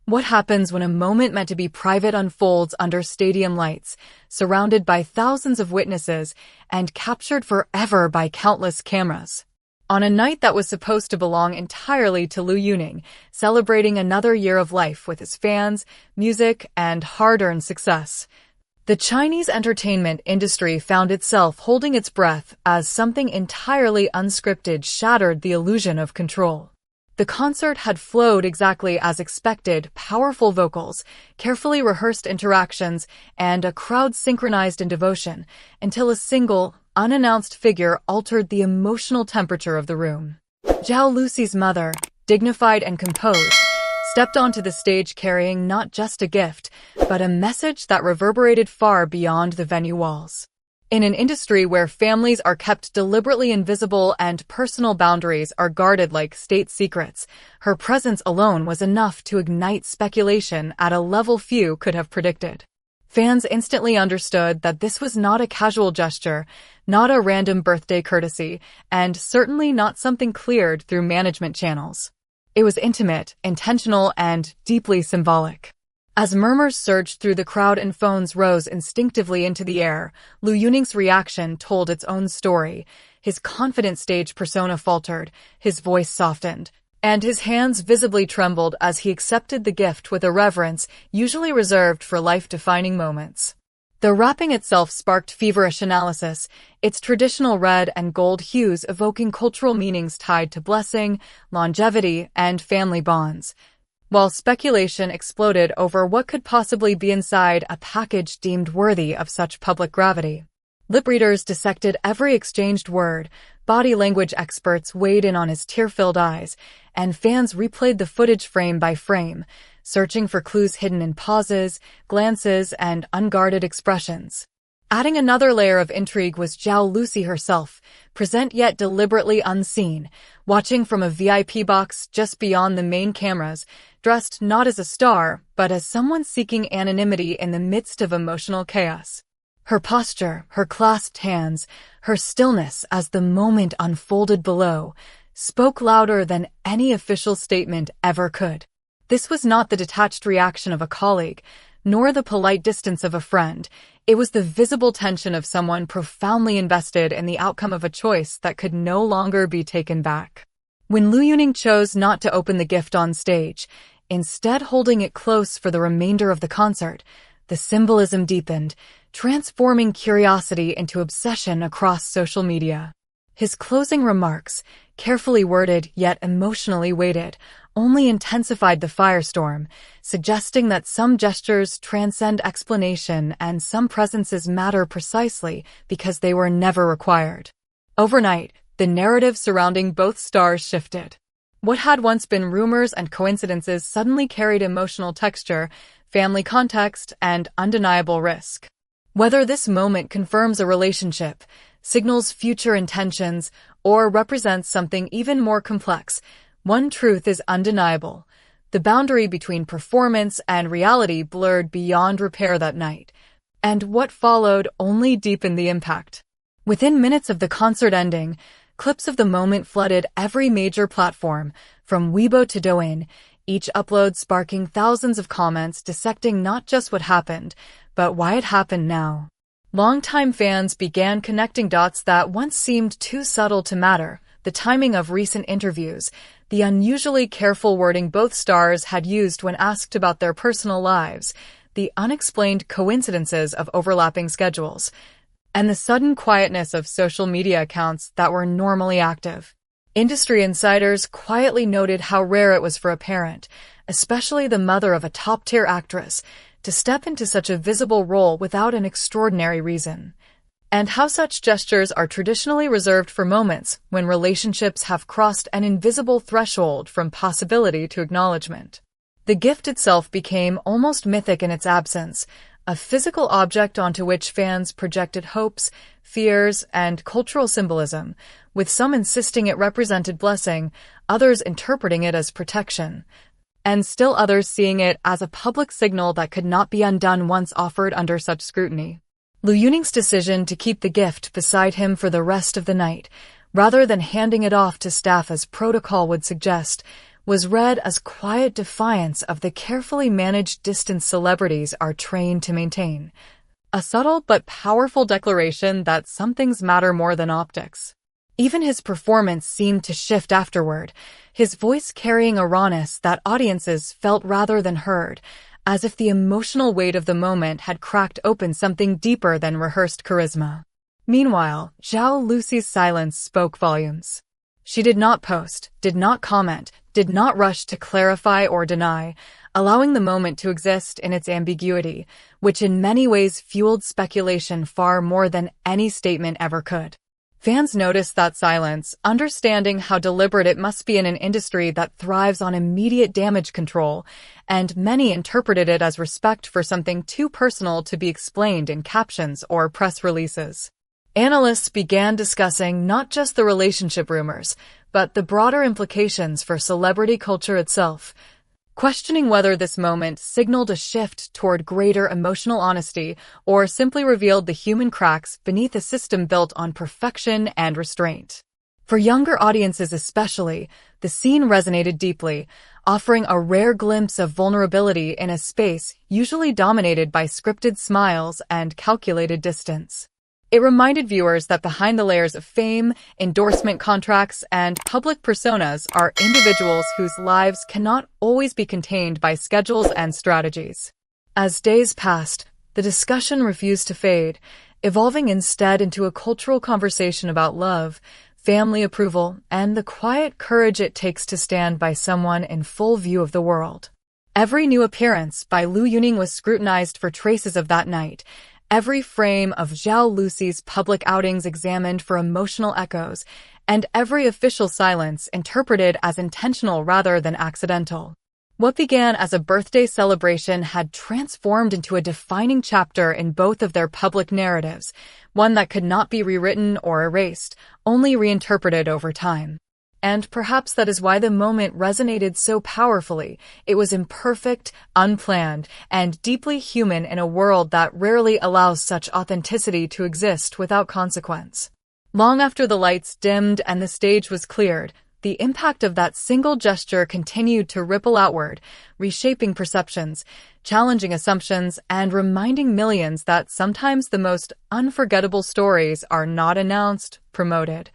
What happens when a moment meant to be private unfolds under stadium lights, surrounded by thousands of witnesses and captured forever by countless cameras? On a night that was supposed to belong entirely to Lu Yuning, celebrating another year of life with his fans, music, and hard-earned success, the Chinese entertainment industry found itself holding its breath as something entirely unscripted shattered the illusion of control. The concert had flowed exactly as expected: powerful vocals, carefully rehearsed interactions, and a crowd synchronized in devotion, until a single, unannounced figure altered the emotional temperature of the room. Zhao Lusi's mother, dignified and composed, stepped onto the stage carrying not just a gift, but a message that reverberated far beyond the venue walls. In an industry where families are kept deliberately invisible and personal boundaries are guarded like state secrets, her presence alone was enough to ignite speculation at a level few could have predicted. Fans instantly understood that this was not a casual gesture, not a random birthday courtesy, and certainly not something cleared through management channels. It was intimate, intentional, and deeply symbolic. As murmurs surged through the crowd and phones rose instinctively into the air, Lu Yuning's reaction told its own story. His confident stage persona faltered, his voice softened, and his hands visibly trembled as he accepted the gift with a reverence usually reserved for life-defining moments. The wrapping itself sparked feverish analysis, its traditional red and gold hues evoking cultural meanings tied to blessing, longevity, and family bonds, while speculation exploded over what could possibly be inside a package deemed worthy of such public gravity. Lip readers dissected every exchanged word, body language experts weighed in on his tear-filled eyes, and fans replayed the footage frame by frame, searching for clues hidden in pauses, glances, and unguarded expressions. Adding another layer of intrigue was Zhao Lusi herself, present yet deliberately unseen, watching from a VIP box just beyond the main cameras, dressed not as a star, but as someone seeking anonymity in the midst of emotional chaos. Her posture, her clasped hands, her stillness as the moment unfolded below, spoke louder than any official statement ever could. This was not the detached reaction of a colleague, nor the polite distance of a friend. It was the visible tension of someone profoundly invested in the outcome of a choice that could no longer be taken back. When Lu Yuning chose not to open the gift on stage, instead holding it close for the remainder of the concert, the symbolism deepened, transforming curiosity into obsession across social media. His closing remarks, carefully worded yet emotionally weighted, only intensified the firestorm, suggesting that some gestures transcend explanation and some presences matter precisely because they were never required. Overnight, the narrative surrounding both stars shifted. What had once been rumors and coincidences suddenly carried emotional texture, family context, and undeniable risk. Whether this moment confirms a relationship, signals future intentions, or represents something even more complex, one truth is undeniable. The boundary between performance and reality blurred beyond repair that night, and what followed only deepened the impact. Within minutes of the concert ending, clips of the moment flooded every major platform, from Weibo to Douyin, each upload sparking thousands of comments dissecting not just what happened, but why it happened now. Longtime fans began connecting dots that once seemed too subtle to matter: the timing of recent interviews, the unusually careful wording both stars had used when asked about their personal lives, the unexplained coincidences of overlapping schedules, and the sudden quietness of social media accounts that were normally active. Industry insiders quietly noted how rare it was for a parent, especially the mother of a top-tier actress, to step into such a visible role without an extraordinary reason, and how such gestures are traditionally reserved for moments when relationships have crossed an invisible threshold from possibility to acknowledgement. The gift itself became almost mythic in its absence, a physical object onto which fans projected hopes, fears, and cultural symbolism, with some insisting it represented blessing, others interpreting it as protection, and still others seeing it as a public signal that could not be undone once offered under such scrutiny. Lu Yuning's decision to keep the gift beside him for the rest of the night, rather than handing it off to staff as protocol would suggest, was read as quiet defiance of the carefully managed distance celebrities are trained to maintain. A subtle but powerful declaration that some things matter more than optics. Even his performance seemed to shift afterward, his voice carrying a rawness that audiences felt rather than heard, as if the emotional weight of the moment had cracked open something deeper than rehearsed charisma. Meanwhile, Zhao Lusi's silence spoke volumes. She did not post, did not comment, did not rush to clarify or deny, allowing the moment to exist in its ambiguity, which in many ways fueled speculation far more than any statement ever could. Fans noticed that silence, understanding how deliberate it must be in an industry that thrives on immediate damage control, and many interpreted it as respect for something too personal to be explained in captions or press releases. Analysts began discussing not just the relationship rumors, but the broader implications for celebrity culture itself, questioning whether this moment signaled a shift toward greater emotional honesty or simply revealed the human cracks beneath a system built on perfection and restraint. For younger audiences especially, the scene resonated deeply, offering a rare glimpse of vulnerability in a space usually dominated by scripted smiles and calculated distance. It reminded viewers that behind the layers of fame, endorsement contracts, and public personas are individuals whose lives cannot always be contained by schedules and strategies. As days passed, the discussion refused to fade, evolving instead into a cultural conversation about love, family approval, and the quiet courage it takes to stand by someone in full view of the world. Every new appearance by Lu Yuning was scrutinized for traces of that night, every frame of Zhao Lusi's public outings examined for emotional echoes, and every official silence interpreted as intentional rather than accidental. What began as a birthday celebration had transformed into a defining chapter in both of their public narratives, one that could not be rewritten or erased, only reinterpreted over time. And perhaps that is why the moment resonated so powerfully. It was imperfect, unplanned, and deeply human in a world that rarely allows such authenticity to exist without consequence. Long after the lights dimmed and the stage was cleared, the impact of that single gesture continued to ripple outward, reshaping perceptions, challenging assumptions, and reminding millions that sometimes the most unforgettable stories are not announced, promoted,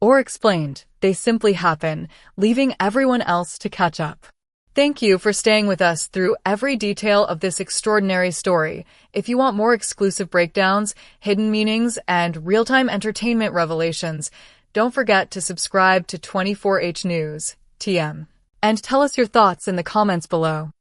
or explained. They simply happen, leaving everyone else to catch up. Thank you for staying with us through every detail of this extraordinary story. If you want more exclusive breakdowns, hidden meanings, and real-time entertainment revelations, don't forget to subscribe to 24H News, TM. And tell us your thoughts in the comments below.